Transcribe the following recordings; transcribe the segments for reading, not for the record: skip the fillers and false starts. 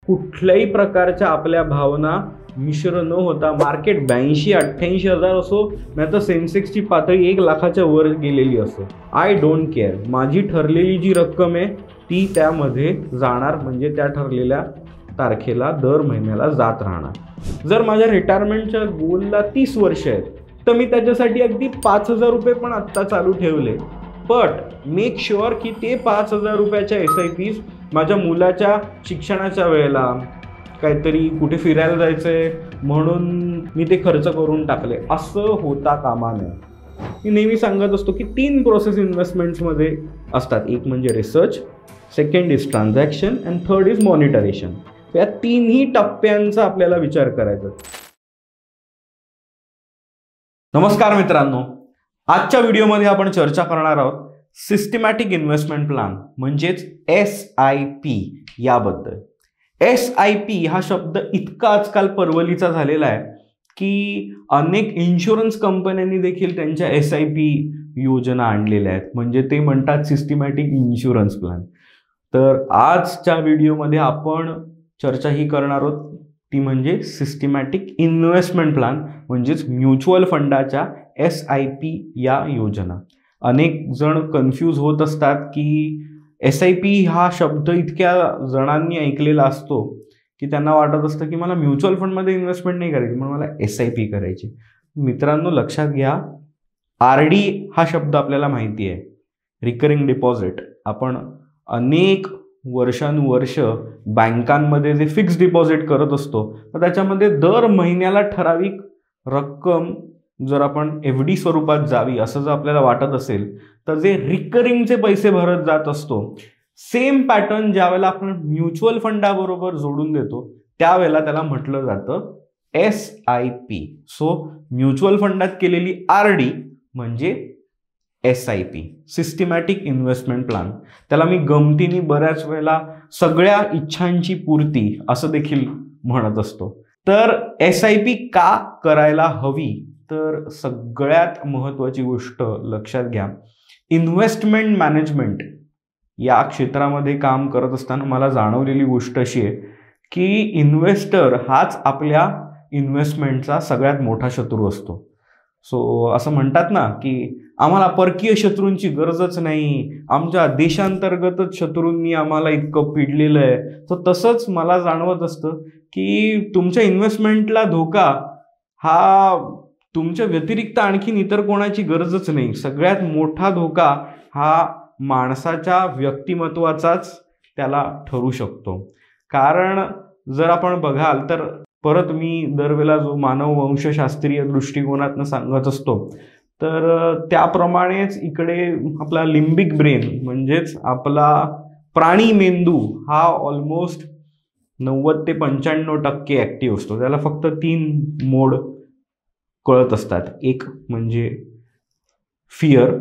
कुठल्याही प्रकारच्या आपल्या भावना मिश्र न होता मार्केट 82-88 हजार असो नाही तर सेन्सेक्सची पातळी 1 लाखाच्या वर गेलेली असो, आय डोंट केअर. माझी ठरलेली जी रक्कम आहे ती त्यामध्ये जाणार, म्हणजे त्या ठरलेल्या तारखेला दर महिन्याला जात राहणार. जर माझ्या रिटायरमेंटच्या गोलला 30 वर्ष आहेत तर मी त्याच्यासाठी अगदी 5,000 रुपये पण आत्ता चालू ठेवले, बट मेक शुअर की ते 5,000 रुपयाच्या SIPs माझ्या मुलाच्या शिक्षणाच्या वेळेला, काहीतरी कुठे फिरायला जायचंय म्हणून मी ते खर्च करून टाकले, असं होता कामा नये. मी नेहमी सांगत असतो की 3 प्रोसेस इन्व्हेस्टमेंट्समध्ये असतात. एक म्हणजे research, second is transaction and third is monitoration. या 3ही टप्प्यांचा आपल्याला विचार करायचा. नमस्कार मित्रांनो, आजच्या व्हिडिओमध्ये आपण चर्चा करणार आहोत सिस्टमॅटिक इन्व्हेस्टमेंट प्लॅन म्हणजेच SIP याबद्दल. SIP हा शब्द इतका आजकाल परवलीचा झालेला आहे की अनेक इन्शुरन्स कंपन्यांनी देखील त्यांच्या SIP योजना आणलेल्या आहेत, म्हणजे ते म्हणतात सिस्टमॅटिक इन्शुरन्स प्लॅन. तर आजच्या व्हिडिओमध्ये आपण चर्चा ही करणार आहोत ती म्हणजे सिस्टमॅटिक इन्व्हेस्टमेंट प्लॅन म्हणजेच म्युच्युअल फंडाच्या SIP या योजना. अनेक जण कन्फ्यूज होत असतात की SIP हा शब्द इतक्या जणांनी ऐकलेला असतो की त्यांना वाटत असतं की मला म्युच्युअल फंडमध्ये इन्व्हेस्टमेंट नाही करायची, म्हणून मला SIP करायची. मित्रांनो लक्षात घ्या, RD हा शब्द आपल्याला माहिती आहे, रिकरिंग डिपॉझिट. आपण अनेक वर्षानुवर्ष बँकांमध्ये जे फिक्स डिपॉझिट करत असतो तर त्याच्यामध्ये दर महिन्याला ठराविक रक्कम जर आपण FD स्वरूपात जावी असं जर आपल्याला वाटत असेल तर जे रिकरिंगचे पैसे भरत जात असतो, सेम पॅटर्न ज्यावेळेला आपण म्युच्युअल फंडाबरोबर जोडून देतो त्यावेळेला त्याला म्हटलं जातं SIP. सो म्युच्युअल फंडात केलेली RD म्हणजे SIP, सिस्टमॅटिक इन्व्हेस्टमेंट प्लॅन. त्याला मी गमतीने बऱ्याच वेळेला सगळ्या इच्छांची पूर्ती असं देखील म्हणत असतो. तर SIP का करायला हवी, तर सगळ्यात महत्त्वाची गोष्ट लक्षात घ्या, इन्व्हेस्टमेंट मॅनेजमेंट या क्षेत्रामध्ये काम करत असताना मला जाणवलेली गोष्ट अशी आहे की इन्व्हेस्टर हाच आपल्या इन्व्हेस्टमेंटचा सगळ्यात मोठा शत्रू असतो. सो असं म्हणतात ना की आम्हाला परकीय शत्रूंची गरजच नाही, आमच्या देशांतर्गतच शत्रूंनी आम्हाला इतकं पिडलेलं आहे. तर तसंच मला जाणवत असतं की तुमच्या इन्व्हेस्टमेंटला धोका हा तुमच्या व्यतिरिक्त आणखीन इतर कोणाची गरजच नाही. सगळ्यात मोठा धोका हा माणसाच्या व्यक्तिमत्वाचाच त्याला ठरू शकतो. कारण जर आपण बघाल तर परत मी दरवेळेला जो मानववंशशास्त्रीय दृष्टिकोनातनं सांगत असतो तर त्याप्रमाणेच इकडे आपला लिम्बिक ब्रेन म्हणजेच आपला प्राणी मेंदू हा ऑलमोस्ट 90 ते 95% ॲक्टिव्ह असतो. त्याला फक्त 3 मोड कळत असतात. एक म्हणजे फिअर,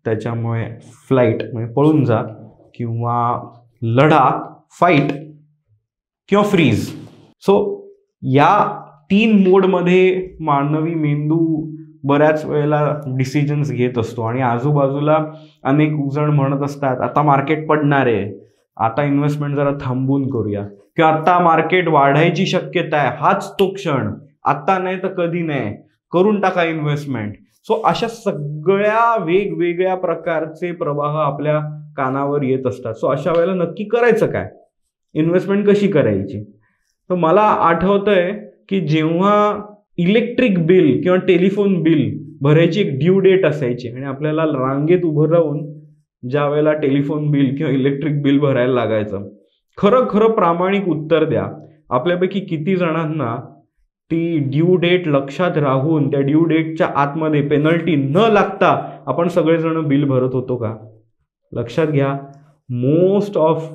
त्याच्यामुळे फ्लाईट म्हणजे पळून जा, किंवा लढा फाईट, किंवा फ्रीज. सो या 3 मोडमध्ये मानवी मेंदू बऱ्याच वेळेला डिसिजन्स घेत असतो आणि आजूबाजूला अनेक जण म्हणत असतात आता मार्केट पडणार आहे, आता इन्व्हेस्टमेंट जरा थांबून करूया, किंवा आता मार्केट वाढायची शक्यता आहे, हाच तो क्षण, आता नाही तर कधी नाही, करून टाका इन्व्हेस्टमेंट. सो अशा सगळ्या वेगवेगळ्या प्रकारचे प्रवाह आपल्या कानावर येत असतात. सो अशा वेळेला नक्की करायचं काय, इन्व्हेस्टमेंट कशी करायची. तर मला आठवतंय की जेव्हा इलेक्ट्रिक बिल किंवा टेलिफोन बिल भरायची एक ड्यू डेट असायची आणि आपल्याला रांगेत उभं राहून ज्या वेळेला टेलिफोन बिल किंवा इलेक्ट्रिक बिल भरायला लागायचं, खरं प्रामाणिक उत्तर द्या, आपल्यापैकी किती जणांना ती ड्यू डेट लक्षात राहून त्या ड्यू डेटच्या आतमध्ये पेनल्टी न लागता आपण सगळेजण बिल भरत होतो का? लक्षात घ्या, मोस्ट ऑफ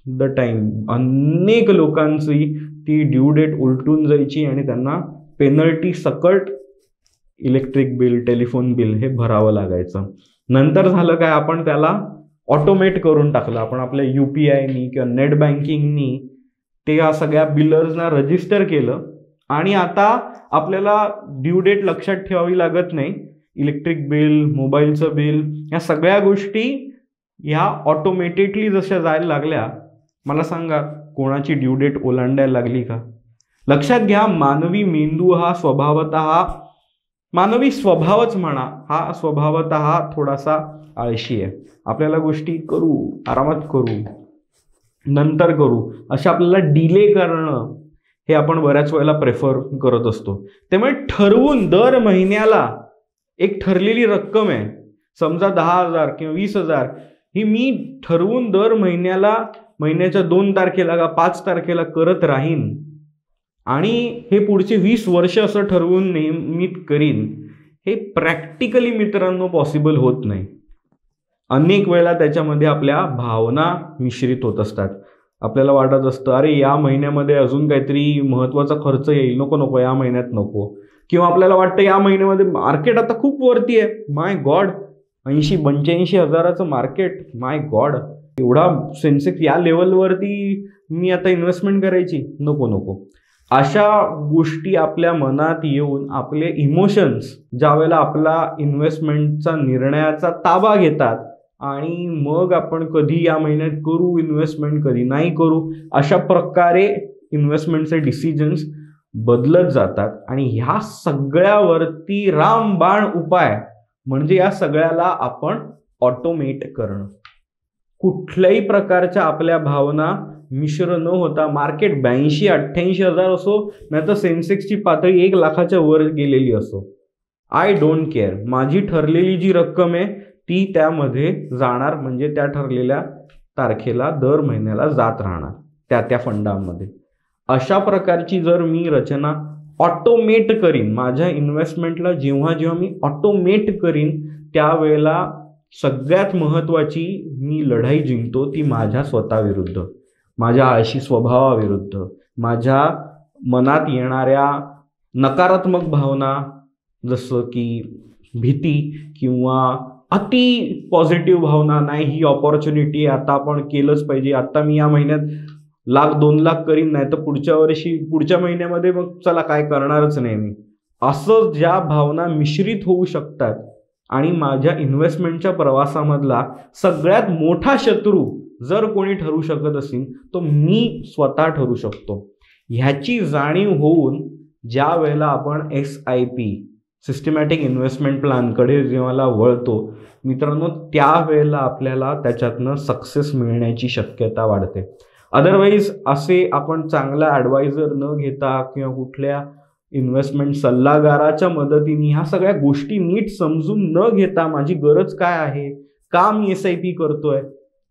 द टाइम अनेक लोकांची ती ड्यू डेट उलटून जायची आणि त्यांना पेनल्टी सकट इलेक्ट्रिक बिल, टेलिफोन बिल हे भरावं लागायचं. नंतर झालं काय, आपण त्याला ऑटोमेट करून टाकलं. आपण आपल्या UPIनी किंवा नेट बँकिंगनी ते या सगळ्या बिलर्सना रजिस्टर केलं आणि आता आपल्याला ड्यू डेट लक्षात ठेवावी लागत नाही. इलेक्ट्रिक बिल, मोबाईलचं बिल, या सगळ्या गोष्टी ह्या ऑटोमेटेडली जशा जायला लागल्या, मला सांगा कोणाची ड्यू डेट ओलांडायला लागली का? लक्षात घ्या, मानवी मेंदू हा मानवी स्वभावच म्हणा, हा स्वभावतः थोडासा आळशी आहे. आपल्याला गोष्टी आरामात करू, नंतर करू, अशा आपल्याला डिले करणं हे आपण बऱ्याच वेळेला प्रेफर करत असतो. त्यामुळे ठरवून दर महिन्याला एक ठरलेली रक्कम आहे, समजा 10,000 किंवा 20,000, ही मी ठरवून दर महिन्याला महिन्याच्या 2 तारखेला का 5 तारखेला करत राहीन आणि हे पुढचे 20 वर्ष असं ठरवून नियमित करीन, हे प्रॅक्टिकली मित्रांनो पॉसिबल होत नाही. अनेक वेळेला त्याच्यामध्ये आपल्या भावना मिश्रित होत असतात. आपल्याला वाटत असतं अरे या महिन्यामध्ये अजून काहीतरी महत्त्वाचा खर्च येईल, नको या महिन्यात नको. किंवा आपल्याला वाटतं या महिन्यामध्ये मार्केट आता खूप वरती आहे, माय गॉड 80-85 हजाराचं मार्केट, माय गॉड एवढा सेन्सेक्स या लेवलवरती मी आता इन्व्हेस्टमेंट करायची, नको. अशा गोष्टी आपल्या मनात येऊन आपले इमोशन्स ज्या वेळेला आपला इन्व्हेस्टमेंटचा निर्णयाचा ताबा घेतात आणि मग आपण कधी या महिन्यात करू इन्व्हेस्टमेंट, कधी नाही करू, अशा प्रकारे इन्व्हेस्टमेंटचे डिसिजन्स बदलत जातात. आणि ह्या सगळ्यावरती रामबाण उपाय म्हणजे या सगळ्याला आपण ऑटोमेट करणं. कुठल्याही प्रकारच्या आपल्या भावना मिश्र न होता मार्केट 82-88 हजार असो, नाही तर सेन्सेक्सची पातळी 1 लाखाच्या वर गेलेली असो, आय डोंट केअर, माझी ठरलेली जी रक्कम आहे ती त्यामध्ये जाणार, म्हणजे त्या ठरलेल्या तारखेला दर महिन्याला जात राहणार त्या फंडामध्ये. अशा प्रकारची जर मी रचना ऑटोमेट करीन, माझ्या इन्व्हेस्टमेंटला जेव्हा मी ऑटोमेट करीन, त्यावेळेला सगळ्यात महत्त्वाची मी लढाई जिंकतो ती माझ्या स्वतःविरुद्ध, माझ्या आळशी स्वभावाविरुद्ध, माझ्या मनात येणाऱ्या नकारात्मक भावना जसं की भीती किंवा अति पॉझिटिव्ह भावना, नाही ही ऑपॉर्च्युनिटी आता आपण केलंच पाहिजे, आता मी या महिन्यात 1,00,000-2 लाख करीन, नाही तर पुढच्या महिन्यामध्ये मग चला काय करणारच नाही मी, असं ज्या भावना मिश्रित होऊ शकतात. आणि माझ्या इन्व्हेस्टमेंटच्या प्रवासामधला सगळ्यात मोठा शत्रू जर कोणी ठरू शकत असेल तो मी स्वतः ठरू शकतो. ह्याची जाणीव होऊन ज्या वेळेला आपण SIP सिस्टमॅटिक इन्व्हेस्टमेंट प्लॅनकडे जेव्हा वळतो मित्रांनो, त्यावेळेला आपल्याला त्याच्यातनं सक्सेस मिळण्याची शक्यता वाढते. अदरवाईज असे आपण चांगला ॲडवायझर न घेता किंवा कुठल्या इन्व्हेस्टमेंट सल्लागाराच्या मदतीने ह्या सगळ्या गोष्टी नीट समजून न घेता, माझी गरज काय आहे, का मी SIP करतोय,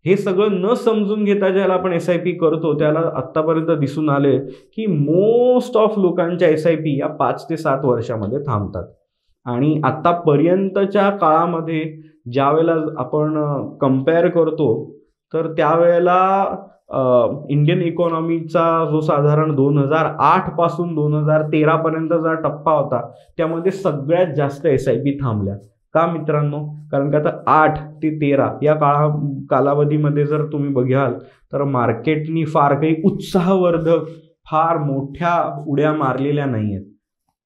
हे सगळं न समजून घेता ज्याला आपण SIP करतो त्याला आत्तापर्यंत दिसून आले की मोस्ट ऑफ लोकांच्या SIP या 5 ते 7 वर्षामध्ये थांबतात. आणि आत्तापर्यंतच्या काळामध्ये ज्या वेळेला आपण कंपेअर करतो तर त्यावेळेला इंडियन इकॉनॉमीचा जो साधारण 2008 पासून 2013 पर्यंतचा टप्पा होता त्यामध्ये सगळ्यात जास्त SIP थांबल्या. का मित्रांनो? कारण का आता 8 ते 13 या कालावधीमध्ये जर तुम्ही बघाल तर मार्केटनी फार काही उत्साहवर्धक फार मोठ्या उड्या मारलेल्या नाही आहेत.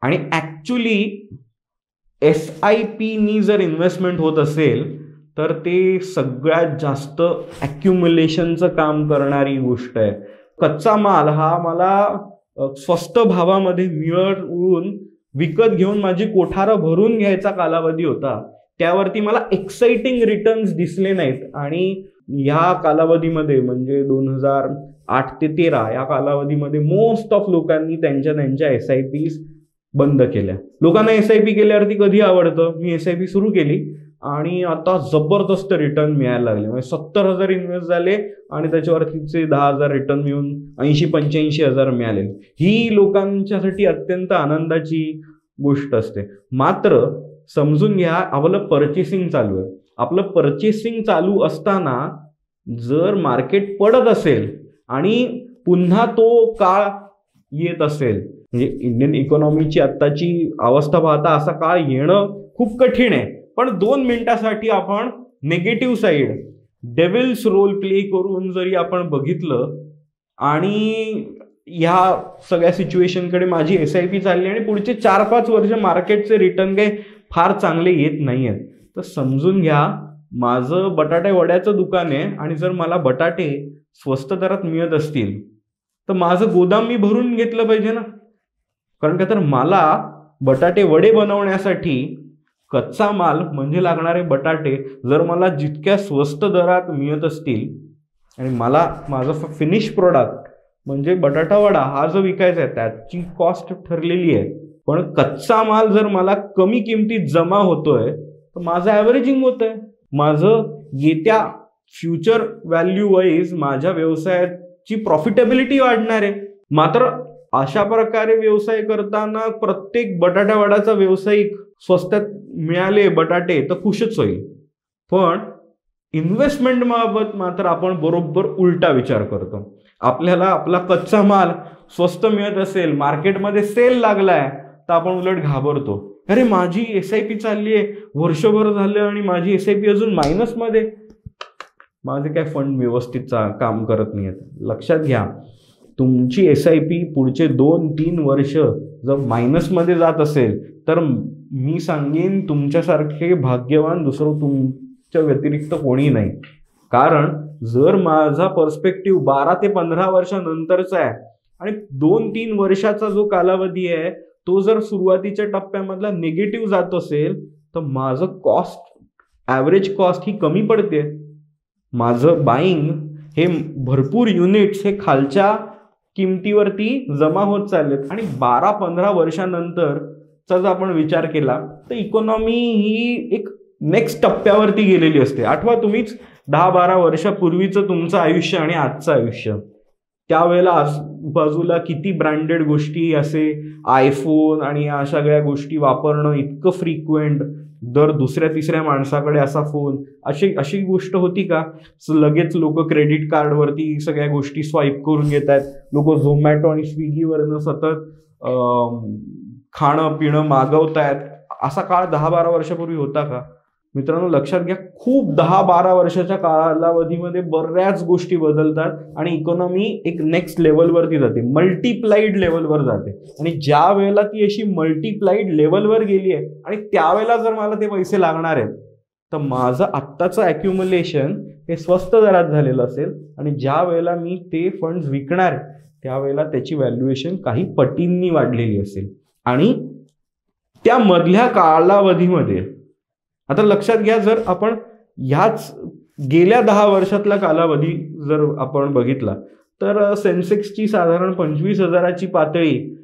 आणि ॲक्च्युली SIPनी जर इन्व्हेस्टमेंट होत असेल तर ते सगळ्यात जास्त ॲक्युम्युलेशनचं काम करणारी गोष्ट आहे. कच्चा माल हा मला स्वस्त भावामध्ये मिळवून विकत घेऊन माझी कोठारं भरून घ्यायचा कालावधी होता, त्यावरती मला एक्साइटिंग रिटर्न्स दिसले नाहीत. आणि ह्या कालावधीमध्ये म्हणजे 2008 ते 13 या कालावधीमध्ये मोस्ट ऑफ लोकांनी त्यांच्या SIPs बंद केल्या. लोकांना SIP केल्यावरती कधी आवडतं, मी SIP सुरू केली आणि आता जबरदस्त रिटर्न मिळायला लागले. म्हणजे 70,000 इन्व्हेस्ट झाले आणि त्याच्यावरतीचे 10,000 रिटर्न मिळून 80-85 हजार मिळाले. ही लोकांच्यासाठी अत्यंत आनंदाची गोष्ट असते. मात्र समजून घ्या, आपलं परचेसिंग चालू आहे. आपलं परचेसिंग चालू असताना जर मार्केट पडत असेल आणि पुन्हा तो काळ येत असेल, म्हणजे इंडियन इकॉनॉमीची आत्ताची अवस्था पाहता असा काळ येणं खूप कठीण आहे. पण 2 मिनिटासाठी आपण negative side devil's role play करून जरी आपण बघितलं आणि ह्या सगळ्या सिच्युएशनकडे माझी SIP चालली आणि पुढचे 4-5 वर्ष मार्केटचे रिटर्न काही फार चांगले येत नाही आहेत, तर समजून घ्या माझं बटाटे वड्याचं दुकान आहे आणि जर मला बटाटे स्वस्त दरात मिळत असतील तर माझं गोदाम मी भरून घेतलं पाहिजे ना. कारण का तर मला बटाटे वडे बनवण्यासाठी कच्चा माल म्हणजे लागणारे बटाटे जर मला जितक्या स्वस्त दरात मिळत असतील आणि मला माझं फिनिश प्रोडक्ट म्हणजे बटाटा वडा हा जो विकायचा आहे त्याची कॉस्ट ठरलेली आहे, पण कच्चा माल जर मला कमी किमतीत जमा होतोय तर माझं ॲव्हरेजिंग होत आहे. माझं येत्या फ्युचर व्हॅल्यू वाईज माझ्या व्यवसायाची प्रॉफिटेबिलिटी वाढणार आहे. मात्र अशा प्रकारे व्यवसाय करताना प्रत्येक बटाटा वडाचा व्यावसायिक स्वस्तात मिळाले बटाटे तर खुशच होईल. पण इन्व्हेस्टमेंट बाबत मात्र आपण बरोबर उलटा विचार करतो. आपल्याला आपला कच्चा माल स्वस्त मिळत असेल, मार्केटमध्ये सेल लागलाय, तर आपण उलट घाबरतो. अरे माझी SIP चालली आहे, वर्षभर झालं आणि माझी SIP अजून मायनसमध्ये, माझे काय फंड व्यवस्थित काम करत नाहीत. लक्षात घ्या, तुमची SIP पुढचे 2-3 वर्ष जर मायनसमध्ये जात असेल तर मी सांगेन तुमच्यासारखे भाग्यवान दुसरं तुमच्या व्यतिरिक्त कोणी नाही. कारण जर माझा पर्स्पेक्टिव्ह 12 ते 15 वर्षानंतरचा आहे आणि 2-3 वर्षाचा जो कालावधी आहे तो जर सुरुवातीच्या टप्प्यामधला निगेटिव्ह जात असेल तर माझं ॲव्हरेज कॉस्ट ही कमी पडते. माझं बाईंग हे भरपूर युनिट्स हे खालच्या किमतीवरती जमा होत चाललेत आणि 12-15 वर्षानंतरचा जर आपण विचार केला तर इकॉनॉमी ही एक नेक्स्ट टप्प्यावरती गेलेली असते. आठवा तुम्हीच 10-12 वर्षापूर्वीचं तुमचं आयुष्य आणि आजचं आयुष्य, त्यावेळेला आजूबाजूला किती ब्रँडेड गोष्टी, असे आयफोन आणि या सगळ्या गोष्टी वापरणं इतकं फ्रिक्वेंट, दर दुसऱ्या तिसऱ्या माणसाकडे असा फोन, अशी गोष्ट होती का? लगेच लोक क्रेडिट कार्डवरती सगळ्या गोष्टी स्वाईप करून घेत आहेत. लोक झोमॅटो आणि स्विगीवरनं सतत खाणं पिणं मागवत आहेत. असा काळ 10-12 वर्षापूर्वी होता का? मित्रांनो लक्षात घ्या, खूप 10-12 वर्षाच्या कालावधीमध्ये बऱ्याच गोष्टी बदलतात आणि इकॉनॉमी एक नेक्स्ट लेवलवरती जाते, मल्टिप्लाइड लेवलवर जाते. आणि ज्या वेळेला ती अशी मल्टिप्लाइड लेवलवर गेली आहे आणि त्यावेळेला जर मला ते पैसे लागणार आहेत तर माझं आत्ताचं ॲक्युम्युलेशन हे स्वस्त दरात झालेलं असेल आणि ज्या वेळेला मी ते फंड्स विकणार त्यावेळेला त्याची व्हॅल्युएशन काही पटींनी वाढलेली असेल. आणि त्या मधल्या कालावधीमध्ये आता लक्षात घ्या, जर आपण ह्याच गेल्या 10 वर्षातला कालावधी जर आपण बघितला तर सेन्सेक्सची साधारण 25,000ची पातळी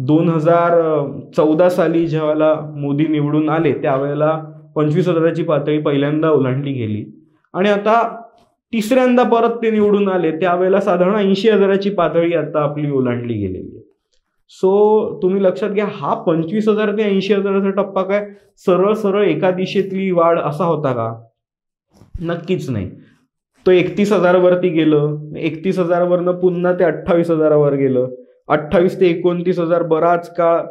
2014 साली ज्यावेळेला मोदी निवडून आले त्यावेळेला 25,000ची पातळी पहिल्यांदा ओलांडली गेली आणि आता तिसऱ्यांदा परत ते निवडून आले त्यावेळेला साधारण 80,000ची पातळी आता आपली ओलांडली गेलेली आहे. सो तुम्ही लक्षात घ्या, हा 25,000 ते 80,000चा टप्पा काय सरळ सरळ एका दिशेतली वाढ असा होता का? नक्कीच नाही. तो 31,000 वरती गेलं, 31,000 वरनं पुन्हा ते 28,000 गेलं, 28 ते 29,000 बराच काळ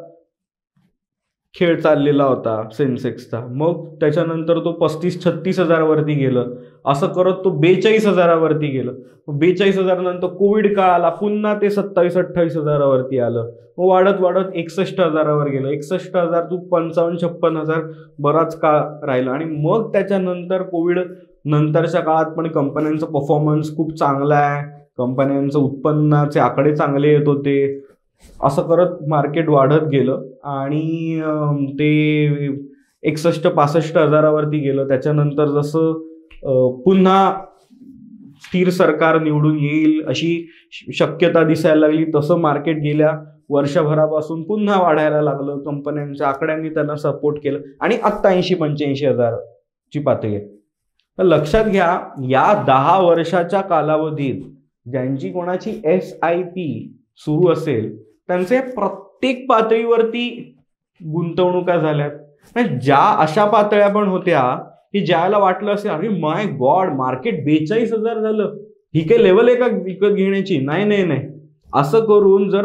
खेळ चाललेला होता सेन्सेक्सचा. मग त्याच्यानंतर तो 35-36,000 वरती गेलं, असं करत तो 42,000 वरती गेलं. 42,000 नंतर कोविड काळ आला, पुन्हा ते 27-28,000 वरती आलं. मग वाढत वाढत 61,000 गेलं, 61,000 तू 55-56,000 बराच काळ राहिलं. आणि मग त्याच्यानंतर कोविड नंतरच्या काळात पण कंपन्यांचा परफॉर्मन्स खूप चांगला आहे, कंपन्यांचं उत्पन्नाचे आकडे चांगले येत होते. असं करत मार्केट वाढत गेलं आणि ते 61-65,000 वरती गेलं. त्याच्यानंतर जसं पुन्हा स्थिर सरकार निवडून येईल अशी शक्यता दिसायला लागली तसं मार्केट गेल्या वर्षभरापासून पुन्हा वाढायला लागलं. कंपन्यांच्या आकड्यांनी त्यांना सपोर्ट केलं आणि आत्ता 80-85,000ची पातळी आहे. तर लक्षात घ्या, या 10 वर्षाच्या कालावधीत ज्यांची कोणाची SIP सुरू असेल त्यांचे प्रत्येक पातळीवरती गुंतवणुका झाल्यात. ज्या अशा पातळ्या पण होत्या की ज्याला वाटलं असेल अरे माय गॉड मार्केट 42,000 झालं, ही काही लेवल आहे का विकत घेण्याची? नाही. असं करून जर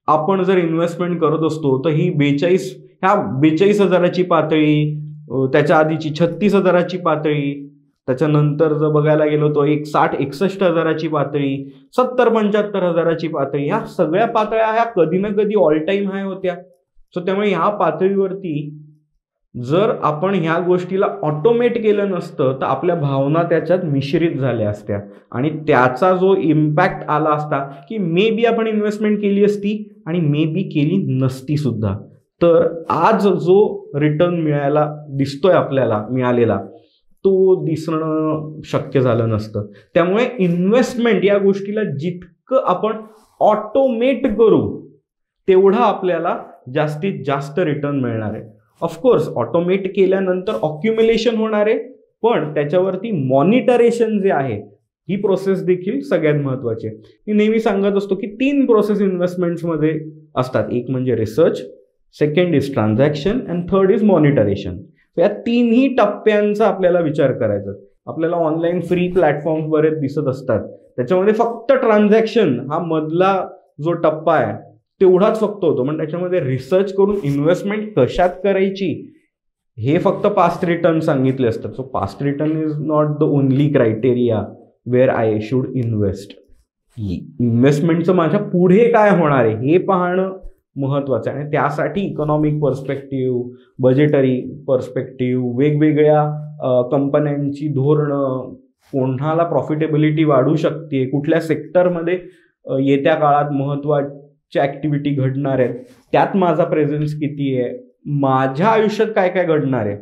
आपण जर इन्व्हेस्टमेंट करत असतो तर ही 42,000ची पातळी, त्याच्या आधीची 36,000ची पातळी, त्याच्यानंतर जर बघायला गेलो तो 60-61,000ची पातळी, 70-75,000ची पातळी, ह्या सगळ्या पातळ्या ह्या कधी ना कधी ऑल टाइम हाय होत्या. सो त्यामुळे ह्या पातळीवरती जर आपण ह्या गोष्टीला ऑटोमेट केलं नसतं तर आपल्या भावना त्याच्यात मिश्रित झाल्या असत्या आणि त्याचा जो इम्पॅक्ट आला असता की मे बी आपण इन्व्हेस्टमेंट केली असती आणि मे बी केली नसती सुद्धा, तर आज जो रिटर्न मिळायला दिसतोय आपल्याला मिळालेला तो दिसणं शक्य झालं नसतं. त्यामुळे इन्व्हेस्टमेंट या गोष्टीला जितकं आपण ऑटोमेट करू तेवढा आपल्याला जास्तीत जास्त रिटर्न मिळणार आहे. ऑफकोर्स ऑटोमेट केल्यानंतर ऑक्युम्युलेशन होणार आहे, पण त्याच्यावरती मॉनिटरेशन जे आहे ही प्रोसेस देखील सगळ्यात महत्वाची आहे. मी नेहमी सांगत असतो की 3 प्रोसेस इन्व्हेस्टमेंट्समध्ये असतात. एक म्हणजे research, second is transaction and third is monitoration. या 3ही टप्प्यांचा आपल्याला विचार करायचा. आपल्याला ऑनलाईन फ्री प्लॅटफॉर्म बरेच दिसत असतात, त्याच्यामध्ये फक्त ट्रान्झॅक्शन हा मधला जो टप्पा आहे तेवढाच फक्त होतो, पण त्याच्यामध्ये रिसर्च करून इन्व्हेस्टमेंट कशात करायची हे फक्त पास्ट रिटर्न सांगितले असतात. So past return is not the only criteria where I should invest. इन्व्हेस्टमेंटचं माझ्या पुढे काय होणार आहे हे पाहणं महत्वाचं आहे आणि त्यासाठी इकॉनॉमिक पर्स्पेक्टिव्ह, बजेटरी पर्स्पेक्टिव्ह, वेगवेगळ्या कंपन्यांची धोरणं, कोणाला प्रॉफिटेबिलिटी वाढू शकते, कुठल्या सेक्टरमध्ये येत्या काळात महत्वाच्या ऍक्टिव्हिटी घडणार आहेत, त्यात माझा प्रेझेन्स किती आहे, माझ्या आयुष्यात काय काय घडणार आहे.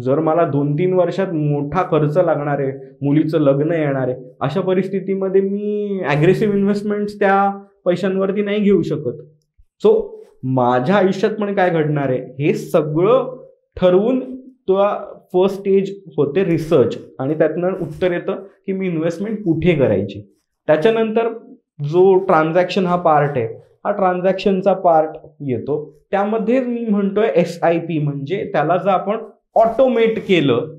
जर मला 2-3 वर्षात मोठा खर्च लागणार आहे, मुलीचं लग्न येणार आहे, अशा परिस्थितीमध्ये मी ॲग्रेसिव्ह इन्व्हेस्टमेंट्स त्या पैशांवरती नाही घेऊ शकत. सो माझ्या आयुष्यात पण काय घडणार आहे हे सगळं ठरवून तो फर्स्ट स्टेज होते रिसर्च आणि त्यातनं उत्तर येतं की मी इन्व्हेस्टमेंट कुठे करायची. त्याच्यानंतर जो ट्रान्झॅक्शन हा पार्ट आहे, हा ट्रान्झॅक्शनचा पार्ट येतो. त्यामध्ये मी म्हणतोय SIP म्हणजे त्याला जर आपण ऑटोमेट केलं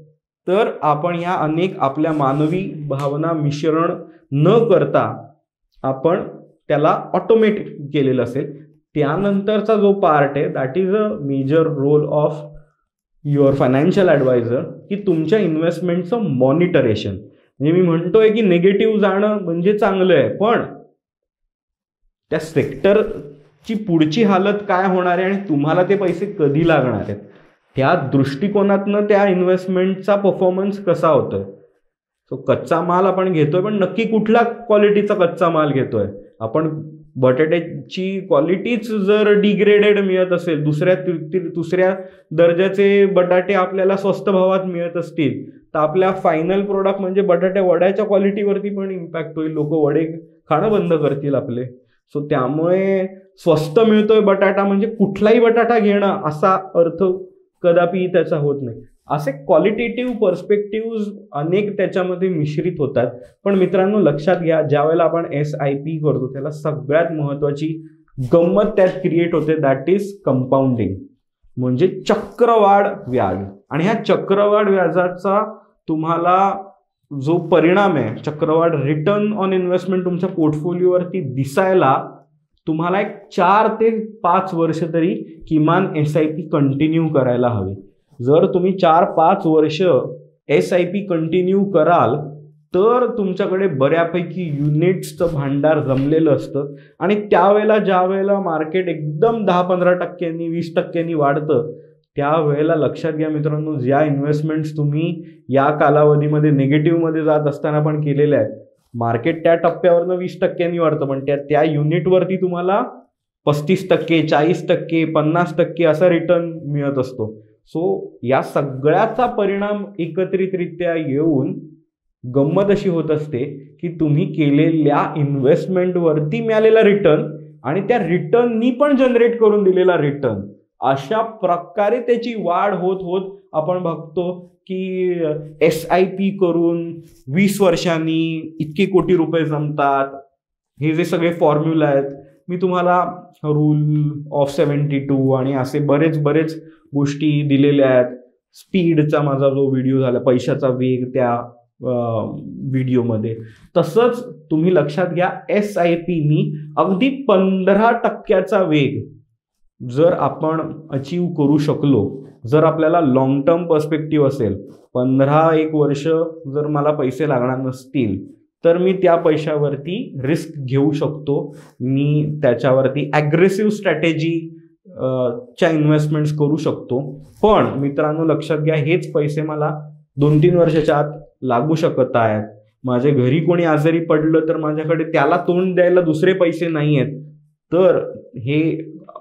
तर आपण ह्या अनेक आपल्या मानवी भावना मिश्रण न करता आपण त्याला ऑटोमेट केलेलं असेल. त्यानंतरचा जो पार्ट आहे that is a major role of your financial advisor की तुमच्या इन्व्हेस्टमेंटचं मॉनिटरेशन. म्हणजे मी म्हणतोय की निगेटिव्ह जाणं म्हणजे चांगलं आहे, पण त्या सेक्टरची पुढची हालत काय होणार आहे आणि तुम्हाला ते पैसे कधी लागणार आहेत त्या दृष्टिकोनातनं त्या इन्व्हेस्टमेंटचा परफॉर्मन्स कसा होतोय. सो कच्चा माल आपण घेतोय, पण नक्की कुठल्या क्वालिटीचा कच्चा माल घेतोय. आपण बटाट्याची क्वालिटीच जर डिग्रेडेड मिळत असेल, दुसऱ्या दर्जाचे बटाटे आपल्याला स्वस्त भावात मिळत असतील, तर आपल्या फायनल प्रोडक्ट म्हणजे बटाट्या वड्याच्या क्वालिटीवरती पण इम्पॅक्ट होईल. लोक वडे खाणं बंद करतील आपले. सो त्यामुळे स्वस्त मिळतोय बटाटा म्हणजे कुठलाही बटाटा घेणं असा अर्थ कदापि त्याचा होत नाही. असे क्वालिटेटिव्ह पर्स्पेक्टिव्ह अनेक त्याच्यामध्ये मिश्रित होतात. पण मित्रांनो लक्षात घ्या, ज्या वेळेला आपण SIP करतो त्याला सगळ्यात महत्वाची गंमत त्यात क्रिएट होते, दॅट इज कंपाऊंडिंग म्हणजे चक्रवाढ व्याज. आणि ह्या चक्रवाढ व्याजाचा तुम्हाला जो परिणाम आहे, चक्रवाढ रिटर्न ऑन इन्व्हेस्टमेंट तुमच्या पोर्टफोलिओवरती दिसायला तुम्हाला एक 4 ते 5 वर्ष तरी किमान SIP कंटिन्यू करायला हवी. जर तुम्ही 4-5 वर्ष SIP कंटिन्यू कराल तर तुमच्याकडे बऱ्यापैकी युनिट्सचं भांडार जमलेलं असतं आणि त्यावेळेला ज्या वेळेला मार्केट एकदम 10-15%, 20% वाढतं त्यावेळेला लक्षात घ्या मित्रांनो, ज्या इन्व्हेस्टमेंट्स तुम्ही या कालावधीमध्ये निगेटिव्हमध्ये जात असताना पण केलेल्या आहेत, मार्केट त्या टप्प्यावरनं 20% वाढतं, पण त्या युनिटवरती तुम्हाला 35%, 40%, 50% असा रिटर्न मिळत असतो. सो या सगळ्याचा परिणाम एकत्रितरित्या येऊन गंमत अशी होत असते की तुम्ही केलेल्या इन्व्हेस्टमेंटवरती मिळालेला रिटर्न आणि त्या रिटर्ननी पण जनरेट करून दिलेला रिटर्न, अशा प्रकारे त्याची वाढ होत होत आपण बघतो की SIP करून 20 वर्षांनी इतके कोटी रुपये जमतात. हे जे सगळे फॉर्म्युला आहेत मी तुम्हाला रूल ऑफ 72 आणि असे बरेच गोष्टी दिलेल्या आहेत. स्पीडचा माझा जो व्हिडिओ झाला, पैशाचा वेग, त्या व्हिडिओमध्ये तसंच तुम्ही लक्षात घ्या SIPनी अगदी 15% वेग जर आपण अचीव करू शकलो, जर आपल्याला लॉंग टर्म पर्स्पेक्टिव्ह असेल, 15-1 वर्ष जर मला पैसे लागणार नसतील तर मी त्या पैशावरती रिस्क घेऊ शकतो. मी त्याच्यावरती ॲग्रेसिव्ह स्ट्रॅटेजी च्या इन्व्हेस्टमेंट्स करू शकतो. पण मित्रांनो लक्षात घ्या, हेच पैसे मला 2-3 वर्षाच्या आत लागू शकत आहेत. माझ्या घरी कोणी आजारी पडलं तर माझ्याकडे त्याला तोंड द्यायला दुसरे पैसे नाही आहेत. तर हे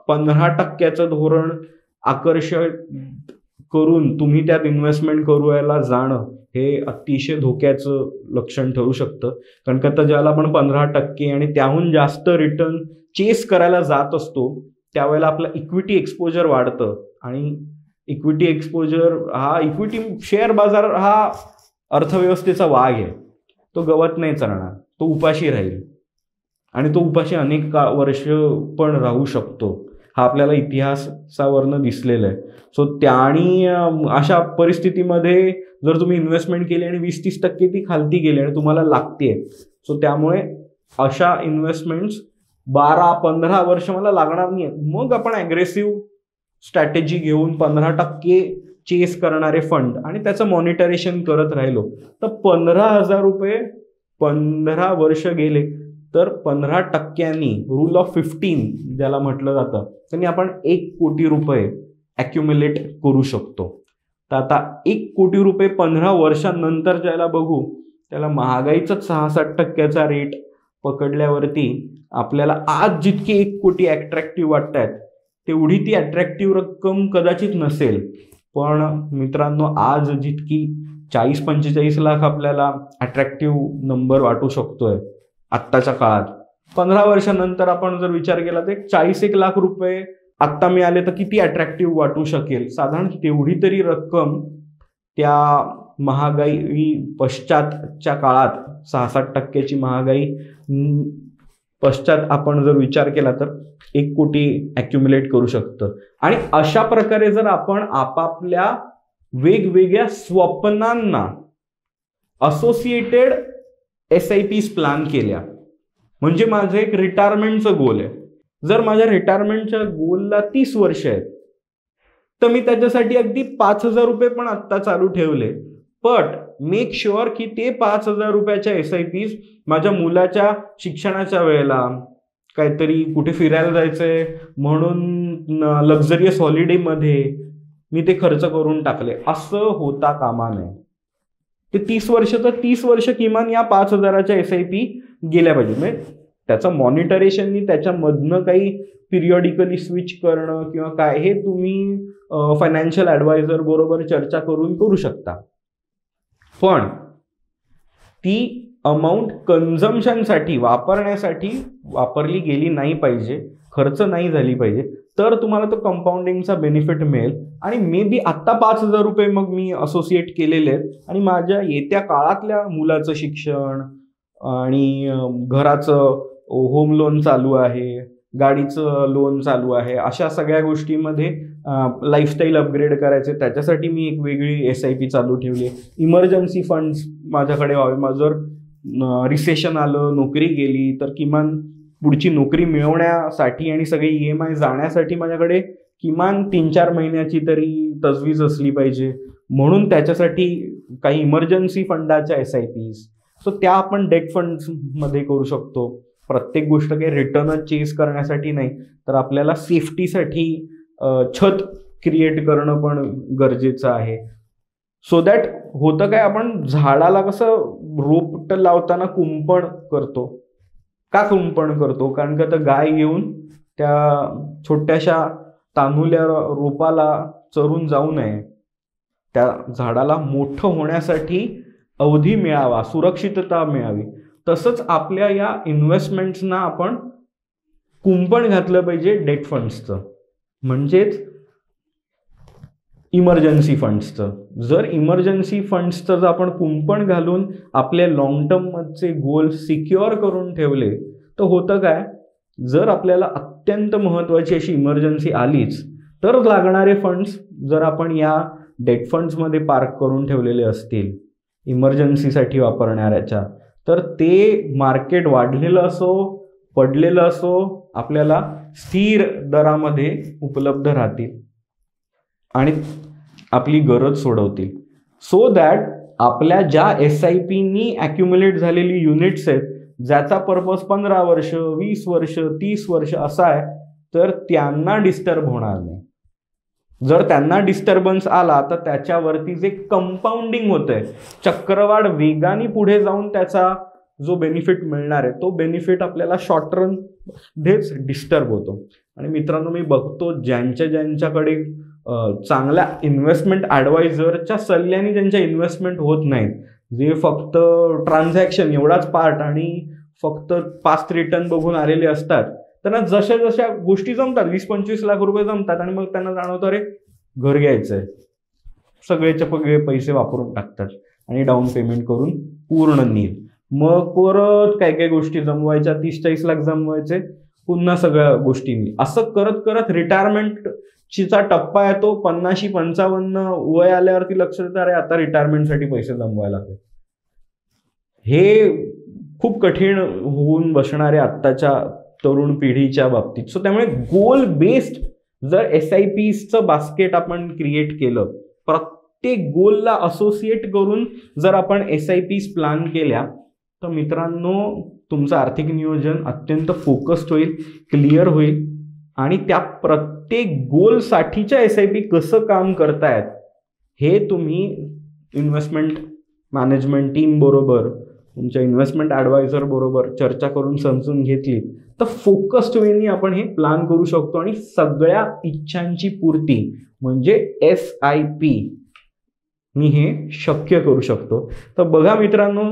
15% धोरण आकर्षक करून तुम्ही त्यात इन्व्हेस्टमेंट करायला जाणं हे अतिशय धोक्याचं लक्षण ठरू शकतं. कारण का तर ज्याला आपण 15% आणि त्याहून जास्त रिटर्न चेस करायला जात असतो त्यावेळेला आपलं इक्विटी एक्सपोजर वाढतं. आणि इक्विटी एक्सपोजर हा इक्विटी शेअर बाजार हा अर्थव्यवस्थेचा वाघ आहे. तो गवत नाही चरणार, तो उपाशी राहील आणि तो उपाशी अनेक वर्ष पण राहू शकतो. हा आपल्याला इतिहासावरनं दिसलेला आहे. सो त्यानी अशा परिस्थितीमध्ये जर तुम्ही इन्व्हेस्टमेंट केली आणि 20-30% ती खालती गेली आणि तुम्हाला लागते, सो त्यामुळे अशा इन्व्हेस्टमेंट्स 12-15 वर्ष मला लागणार नाही. मग आपण ॲग्रेसिव्ह स्ट्रॅटेजी घेऊन 15% चेस करणारे फंड आणि त्याचं मॉनिटरेशन करत राहिलो तर 15,000 रुपये 15 वर्ष गेले तर 15%नी रूल ऑफ 15 ज्याला म्हटलं जातं त्यांनी आपण 1 कोटी रुपये ॲक्युम्युलेट करू शकतो. तर आता 1 कोटी रुपये 15 वर्षांनंतर ज्याला बघू त्याला महागाईचाच 66% रेट पकडल्यावरती आपल्याला आज जितकी 1 कोटी अट्रॅक्टिव्ह वाटत आहेत तेवढी ती अट्रॅक्टिव्ह रक्कम कदाचित नसेल. पण मित्रांनो आज जितकी 40-45 लाख आपल्याला अट्रॅक्टिव्ह नंबर वाटू शकतोय आत्ताच्या काळात, 15 वर्षानंतर आपण जर विचार केला तर 40-1 लाख रुपये आत्ता मिळाले तर किती अट्रॅक्टिव्ह वाटू शकेल. साधारण तेवढी तरी रक्कम त्या महागाई पश्चातच्या काळात 66% महागाई पश्चात आपण जर विचार केला तर 1 कोटी ॲक्युम्युलेट करू शकतं. आणि अशा प्रकारे जर आपण आपापल्या वेगवेगळ्या स्वप्नांना असोसिएटेड SIPs प्लॅन केल्या, म्हणजे माझं एक रिटायरमेंटचं गोल आहे. जर माझ्या रिटायरमेंटच्या गोलला 30 वर्ष आहेत तर मी त्याच्यासाठी अगदी 5,000 रुपये पण आत्ता चालू ठेवले. बट मेक शुअर की ते 5,000 रुपयाच्या SIPs माझ्या मुलाच्या शिक्षणाच्या वेळेला, काहीतरी कुठे फिरायला जायचंय म्हणून लक्झरियस हॉलिडेमध्ये मी ते खर्च करून टाकले, असं होता कामा नये. ते 30 वर्ष तर 30 वर्ष किमान या 5,000च्या SIP गेल्या पाहिजे. म्हणजे त्याचं मॉनिटरेशननी त्याच्यामधनं काही पिरियडिकली स्विच करणं किंवा काय हे तुम्ही फायनान्शियल ॲडवायझर बरोबर चर्चा करून करू शकता. पण ती अमाऊंट कन्झम्पशनसाठी वापरण्यासाठी वापरली गेली नाही पाहिजे, खर्च नाही झाली पाहिजे, तर तुम्हाला तो कंपाऊंडिंगचा बेनिफिट मिळेल. आणि मे बी आत्ता 5,000 रुपये मग मी असोसिएट केलेले आहेत आणि माझ्या येत्या काळातल्या मुलाचं शिक्षण आणि घराचं होम लोन चालू आहे, गाडीचं लोन चालू आहे, अशा सगळ्या गोष्टींमध्ये लाईफस्टाईल अपग्रेड करायचे, त्याच्यासाठी मी एक वेगळी SIP चालू ठेवली आहे. इमर्जन्सी फंड्स माझ्याकडे व्हावे. माझं जर रिसेशन आलं, नोकरी गेली तर किमान पुढची नोकरी मिळवण्यासाठी आणि सगळे EMI जाण्यासाठी माझ्याकडे किमान 3-4 महिन्याची तरी तजवीज असली पाहिजे. म्हणून त्याच्यासाठी काही इमर्जन्सी फंडाच्या SIPs, सो त्या आपण डेट फंड्समध्ये करू शकतो. प्रत्येक गोष्ट काही रिटर्न चेस करण्यासाठी नाही तर आपल्याला सेफ्टीसाठी छत क्रिएट करणं पण गरजेचं आहे. सो दॅट होतं काय, आपण झाडाला कसं रोपट लावताना कुंपण करतो. का कुंपण करतो? कारण का तर गाय येऊन त्या छोट्याशा तान्हुल्या रोपाला चरून जाऊ नये, त्या झाडाला मोठं होण्यासाठी अवधी मिळावा, सुरक्षितता मिळावी. तसंच आपल्या या इन्व्हेस्टमेंट्सना आपण कुंपण घातलं पाहिजे डेट फंड्सचं, म्हणजेच इमर्जन्सी फंड्सचं. जर इमर्जन्सी फंड्सचं जर आपण कुंपण घालून आपले लॉंग टर्मचे गोल सिक्युअर करून ठेवले तर होतं काय, जर आपल्याला अत्यंत महत्त्वाची अशी इमर्जन्सी आलीच तर लागणारे फंड्स जर आपण या डेट फंड्समध्ये पार्क करून ठेवलेले असतील इमर्जन्सीसाठी वापरणाऱ्याच्या, तर ते मार्केट वाढलेलं असो पडलेलं असो आपल्याला स्थिर दरामध्ये उपलब्ध राहतील आणि आपली गरज सोडवतील. सो दॅट आपल्या ज्या SIPनी ॲक्युम्युलेट झालेली युनिट्स आहेत ज्याचा पर्पज 15 वर्ष, 20 वर्ष, 30 वर्ष असा आहे, तर त्यांना डिस्टर्ब होणार नाही. जर त्यांना डिस्टर्बन्स आला तर त्याच्यावरती जे कंपाऊंडिंग होतंय, चक्रवाढ वेगाने पुढे जाऊन त्याचा जो बेनिफिट मिळणार आहे तो बेनिफिट आपल्याला शॉर्ट रन मध्येच डिस्टर्ब होतो. आणि मित्रांनो, मी बघतो ज्यांच्याकडे चांगल्या इन्व्हेस्टमेंट ॲडवायझरच्या सल्ल्याने ज्यांच्या इन्व्हेस्टमेंट होत नाहीत, जे फक्त ट्रान्झॅक्शन एवढाच पार्ट आणि फक्त पास्ट रिटर्न बघून आलेले असतात, त्यांना जशा जशा गोष्टी जमतात, 20-25 लाख रुपये जमतात आणि मग त्यांना जाणवतं अरे घर घ्यायचंय, सगळेचे सगळे पैसे वापरून टाकतात आणि डाऊन पेमेंट करून पूर्ण नील. मग परत काय काय गोष्टी जमवायच्या, 30-40 लाख जमवायचे, पुन्हा सगळ्या गोष्टी. असं करत करत रिटायरमेंटचा टप्पा येतो, 50-55 वय आल्यावरती लक्षात येतं अरे आता रिटायरमेंटसाठी पैसे जमवायला लागले. हे खूप कठीण होऊन बसणारे आत्ताच्या तरुण पिढीच्या बाबतीत. सो त्यामुळे गोल बेस्ड जर SIPचं बास्केट आपण क्रिएट केलं, प्रत्येक गोलला असोसिएट करून जर आपण SIPs प्लॅन केल्या, तर मित्रांनो तुमचं आर्थिक नियोजन अत्यंत फोकस्ड होईल, क्लिअर होईल आणि त्या प्रत्येक गोलसाठीच्या SIP कसं काम करतायत हे तुम्ही इन्व्हेस्टमेंट मॅनेजमेंट टीम बरोबर, तुमच्या इन्व्हेस्टमेंट ॲडवायझर बरोबर चर्चा करून समजून घेतली तर फोकस्ड वेनी आपण हे प्लॅन करू शकतो आणि सगळ्या इच्छांची पूर्ती म्हणजे SIP मी हे शक्य करू शकतो. तर बघा मित्रांनो,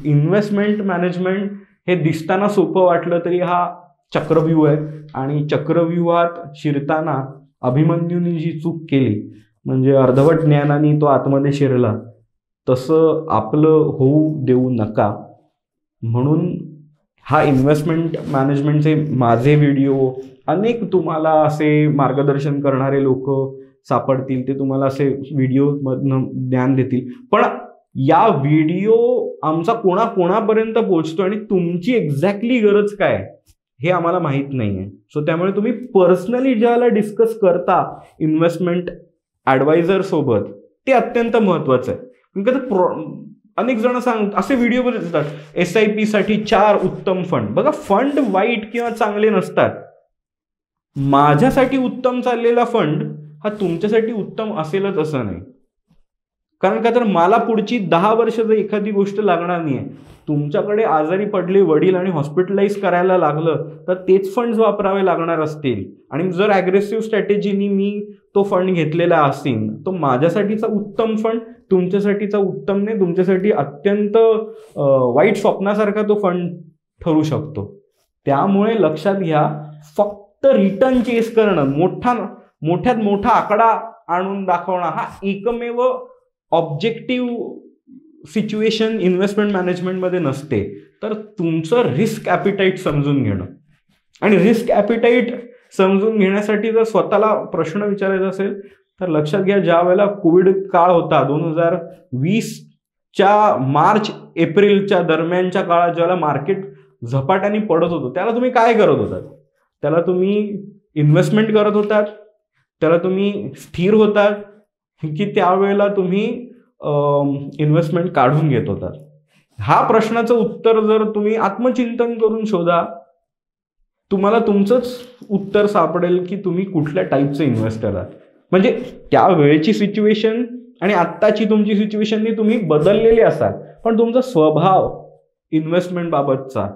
इन्व्हेस्टमेंट मॅनेजमेंट हे दिसताना सोपं वाटलं तरी हा चक्रव्यूह आहे आणि चक्रव्यूहात शिरताना अभिमन्यूने जी चूक केली म्हणजे अर्धवट ज्ञानाने तो आतमध्ये शिरला, तसं आपलं होऊ देऊ नका. म्हणून हा इन्व्हेस्टमेंट मॅनेजमेंटचे माझे व्हिडिओ, अनेक तुम्हाला असे मार्गदर्शन करणारे लोक सापडतील, ते तुम्हाला असे व्हिडिओमधनं ज्ञान देतील. पण या व्हिडिओ आमचा कोणापर्यंत पोहोचतो आणि तुमची एक्झॅक्टली गरज काय हे आम्हाला माहीत नाही आहे. सो त्यामुळे तुम्ही पर्सनली ज्याला डिस्कस करता इन्व्हेस्टमेंट ॲडवायझर सोबत, ते अत्यंत महत्त्वाचं आहे. अनेक जण असे व्हिडिओ बघतात, SIP साठी 4 उत्तम फंड. बघा, फंड वाईट किंवा चांगले नसतात. माझ्यासाठी उत्तम चाललेला फंड हा तुमच्यासाठी उत्तम असेलच असं नाही. कारण का तर मला पुढची 10 वर्ष जर एखादी गोष्ट लागणार नाही आहे, तुमच्याकडे आजारी पडले वडील आणि हॉस्पिटलाइज करायला लागलं तर तेच फंड्स वापरावे लागणार असतील. आणि जर ॲग्रेसिव्ह स्ट्रॅटेजीनी मी तो फंड घेतलेला असेल, तो माझ्यासाठीचा उत्तम फंड तुमच्यासाठीचा उत्तम नाही, तुमच्यासाठी अत्यंत वाईट स्वप्नासारखा तो फंड ठरू शकतो. त्यामुळे लक्षात घ्या, फक्त रिटर्न चेस करणं, मोठ्यात मोठा आकडा आणून दाखवणं हा एकमेव ऑब्जेक्टिव्ह सिच्युएशन इन्व्हेस्टमेंट मॅनेजमेंटमध्ये नसते. तर तुमचं रिस्क ॲपिटाईट समजून घेणं, आणि रिस्क ॲपिटाईट समजून घेण्यासाठी जर स्वतःला प्रश्न विचारायचा असेल तर लक्षात घ्या, ज्या वेळेला कोविड काळ होता 2020च्या मार्च-एप्रिलच्या दरम्यानच्या काळात, ज्यावेळेला मार्केट झपाट्याने पडत होतं, त्याला तुम्ही काय करत होतात? त्याला तुम्ही इन्व्हेस्टमेंट करत होतात, त्याला तुम्ही स्थिर होतात, की त्यावेळेला तुम्ही इन्व्हेस्टमेंट काढून घेत होतात? हा प्रश्नाचं उत्तर जर तुम्ही आत्मचिंतन करून शोधा, तुम्हाला तुमचंच उत्तर सापडेल की तुम्ही कुठल्या टाईपचे इन्व्हेस्टर आहात. म्हणजे त्या वेळेची सिच्युएशन आणि आत्ताची तुमची सिच्युएशन तुम्ही बदललेले असाल, पण तुमचा स्वभाव इन्व्हेस्टमेंट बाबतचा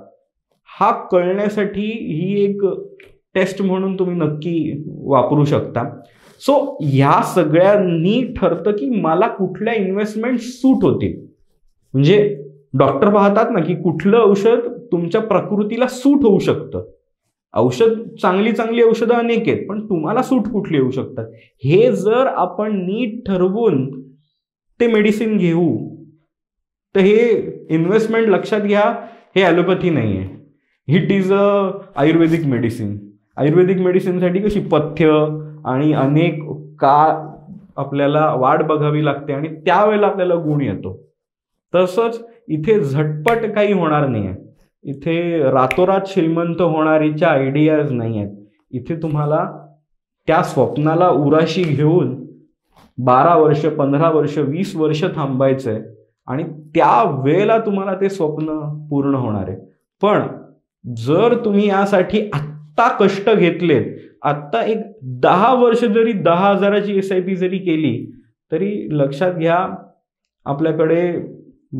हा कळण्यासाठी ही एक टेस्ट म्हणून तुम्ही नक्की वापरू शकता. सो ह्या सगळ्यांनी ठरतं की मला कुठल्या इन्व्हेस्टमेंट सूट होतील. म्हणजे डॉक्टर पाहतात ना की कुठलं औषध तुमच्या प्रकृतीला सूट होऊ शकतं. चांगली औषधं अनेक आहेत, पण तुम्हाला सूट कुठली होऊ शकतात हे जर आपण नीट ठरवून ते मेडिसिन घेऊ, तर हे इन्व्हेस्टमेंट लक्षात घ्या, हे ॲलोपॅथी नाही आहे, इट इज आयुर्वेदिक मेडिसिन. आयुर्वेदिक मेडिसिनसाठी कशी पथ्य आणि अनेक काळ आपल्याला वाट बघावी लागते आणि त्यावेळेला आपल्याला गुण येतो. तसंच इथे झटपट काही होणार नाही आहे, इथे रातोरात श्रीमंत होणारीच्या आयडियाज नाही आहेत. इथे तुम्हाला त्या स्वप्नाला उराशी घेऊन 12 वर्ष, 15 वर्ष, 20 वर्ष थांबायचं आहे आणि त्या वेळेला तुम्हाला ते स्वप्न पूर्ण होणार आहे. पण जर तुम्ही यासाठी आत्ता कष्ट घेतलेत, आत्ता एक 10 वर्ष जरी 10,000ची SIP जरी केली तरी लक्षात घ्या आपल्याकडे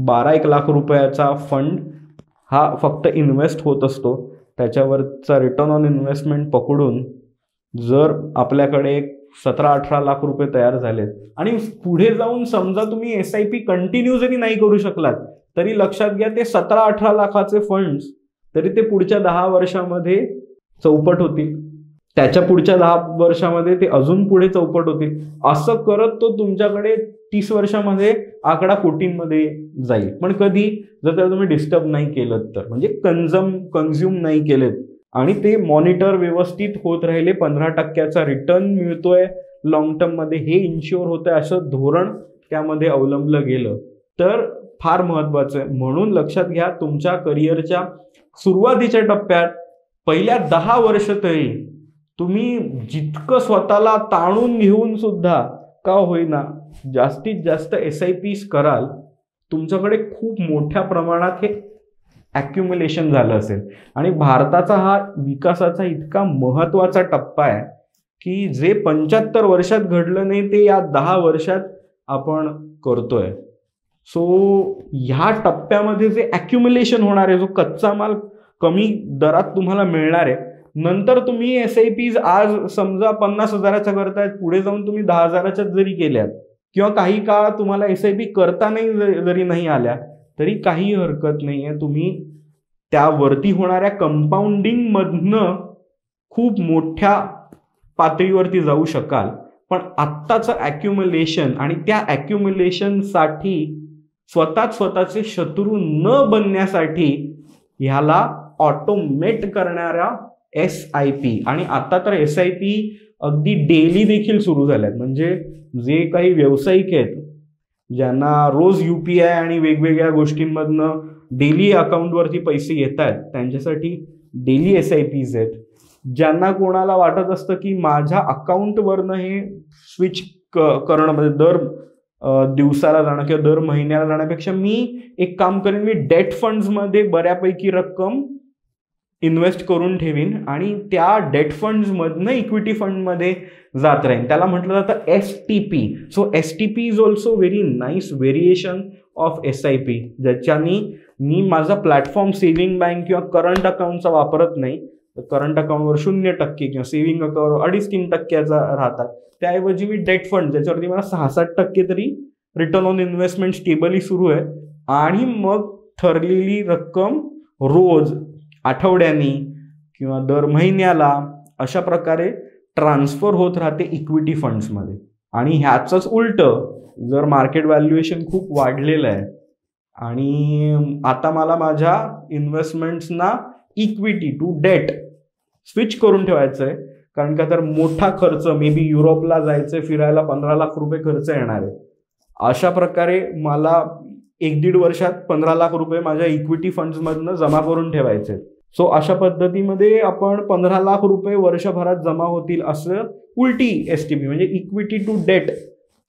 12-1 लाख रुपयाचा फंड हा फक्त इन्व्हेस्ट होत असतो. त्याच्यावरचा रिटर्न ऑन इन्व्हेस्टमेंट पकडून जर आपल्याकडे 17-18 लाख रुपये तयार झालेत आणि पुढे जाऊन समजा तुम्ही SIP कंटिन्यू जरी नाही करू शकलात तरी लक्षात घ्या ते 17-18 लाखाचे फंड्स तरी ते पुढच्या 10 वर्षामध्ये चौपट होतील, त्याच्या पुढच्या 10 वर्षामध्ये ते अजून पुढे चौपट होतील. असं करत तो तुमच्याकडे 30 वर्षामध्ये आकडा कोटींमध्ये जाईल. पण कधी जर तुम्ही डिस्टर्ब नाही केलं तर, म्हणजे कन्झ्युम नाही केलेत आणि ते मॉनिटर व्यवस्थित होत राहिले, 15% रिटर्न मिळतोय लॉंग टर्म मध्ये, हे इन्श्युअर होतंय असं धोरण त्यामध्ये अवलंबलं गेलं तर फार महत्वाचं आहे. म्हणून लक्षात घ्या तुमच्या करिअरच्या सुरुवातीच्या टप्प्यात पहिल्या 10 वर्ष तरी तुम्ही जितकं स्वतःला ताणून घेऊन सुद्धा का होईना जास्तीत जास्त SIPs कराल, तुमच्याकडे खूप मोठ्या प्रमाणात हे ॲक्युम्युलेशन झालं असेल. आणि भारताचा हा विकासाचा इतका महत्त्वाचा टप्पा आहे की जे 75 वर्षात घडलं नाही ते या 10 वर्षात आपण करतोय. सो ह्या टप्प्यामध्ये जे ॲक्युम्युलेशन होणार आहे, जो कच्चा माल कमी दरात तुम्हाला मिळणार आहे, नंतर तुम्ही SIPs आज समजा 50,000च्या करतायत, पुढे जाऊन तुम्ही 10,000च्या जरी केल्यात किंवा काही काळ तुम्हाला SIP करता जरी नाही आल्या तरी काही हरकत नाही आहे. तुम्ही त्यावरती होणाऱ्या कंपाऊंडिंग मधनं खूप मोठ्या पातळीवरती जाऊ शकाल. पण आत्ताचं ॲक्युम्युलेशन आणि त्या ॲक्युम्युलेशनसाठी स्वतःचे शत्रू न बनण्यासाठी ह्याला ऑटोमेट करणाऱ्या SIP, आणि आता तर SIP अगदी डेली देखील सुरू झाल्यात. म्हणजे जे काही व्यावसायिक आहेत ज्यांना रोज UPI आणि वेगवेगळ्या गोष्टींमधनं डेली अकाउंटवरती पैसे येत आहेत त्यांच्यासाठी डेली SIPs आहेत. ज्यांना कोणाला वाटत असतं की माझ्या अकाउंटवरनं हे स्विच करणं, म्हणजे दर दिवसाला जाणं किंवा दर महिन्याला जाण्यापेक्षा मी एक काम करेन, मी डेट फंड्समध्ये बऱ्यापैकी रक्कम इन्व्हेस्ट करून ठेवीन आणि त्या डेट फंड्समधनं इक्विटी फंडमध्ये जात राहीन. त्याला म्हटलं जातं STP. So STP is also very nice variation of SIP, ज्याच्यानी मी माझा प्लॅटफॉर्म सेव्हिंग बँक किंवा करंट अकाउंटचा वापरत नाही. करंट अकाउंटवर 0% किंवा सेव्हिंग अकाउंटवर 2.5-3% राहतात, त्याऐवजी मी डेट फंड ज्याच्यावरती मला 66% तरी रिटर्न ऑन इन्व्हेस्टमेंट स्टेबली सुरू आहे आणि मग ठरलेली रक्कम रोज, आठवड्यानी किंवा दर महिन्याला अशा प्रकारे ट्रान्सफर होत राहते इक्विटी फंड्समध्ये. आणि ह्याचंच उलटं, जर मार्केट व्हॅल्युएशन खूप वाढलेलं आहे आणि आता मला माझ्या इन्व्हेस्टमेंट्सना इक्विटी टू डेट स्विच करून ठेवायचं आहे, कारण का तर मोठा खर्च, मे बी युरोपला जायचं फिरायला 15 लाख रुपये खर्च येणार आहे, अशा प्रकारे मला 1-1.5 वर्षात 15 लाख रुपये माझ्या इक्विटी फंड्समधनं जमा करून ठेवायचे. सो अशा पद्धतीमध्ये आपण 15 लाख रुपये वर्षभरात जमा होतील असं उलटी STP म्हणजे इक्विटी टू डेट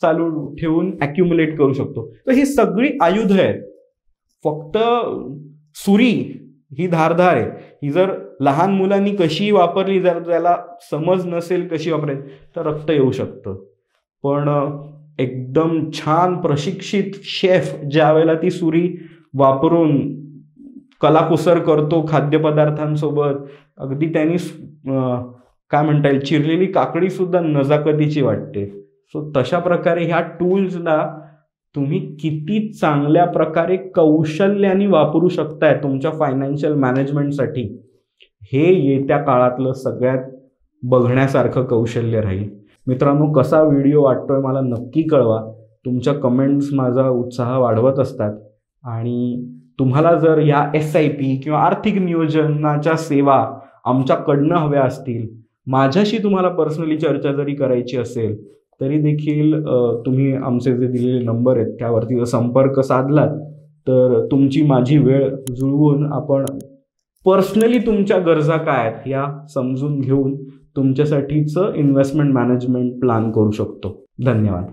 चालू ठेवून ॲक्युम्युलेट करू शकतो. तर ही सगळी आयुध आहेत. फक्त सुरी ही धारधार आहे, ही जर लहान मुलांनी कशी वापरली, जर त्याला समज नसेल कशी वापरायची तर रक्त येऊ शकतं. पण एकदम छान प्रशिक्षित शेफ ज्या वेळेला ती सुरी वापरून कलाकुसर करतो खाद्यपदार्थांसोबत, अगदी त्यांनी काय म्हणता येईल चिरलेली काकडी सुद्धा नजाकतीची वाटते. सो तशा प्रकारे ह्या टूल्सला तुम्ही किती चांगल्या प्रकारे कौशल्याने वापरू शकताय तुमच्या फायनान्शियल मॅनेजमेंटसाठी, हे येत्या काळातलं सगळ्यात बघण्यासारखं कौशल्य राहील. मित्रांनो, कसा व्हिडिओ वाटतोय मला नक्की कळवा. तुमच्या कमेंट्स माझा उत्साह वाढवत असतात. आणि तुम्हाला जर या SIP किंवा आर्थिक नियोजनाच्या सेवा आमच्याकडनं हव्या असतील, माझ्याशी तुम्हाला पर्सनली चर्चा जरी करायची असेल तरी देखील तुम्ही आमचे जे दिलेले नंबर आहेत त्यावरती जर संपर्क साधलात तर तुमची माझी वेळ जुळवून आपण पर्सनली तुमच्या गरजा काय आहेत या समजून घेऊन तुमच्यासाठीचं इन्व्हेस्टमेंट मॅनेजमेंट प्लॅन करू शकतो. धन्यवाद.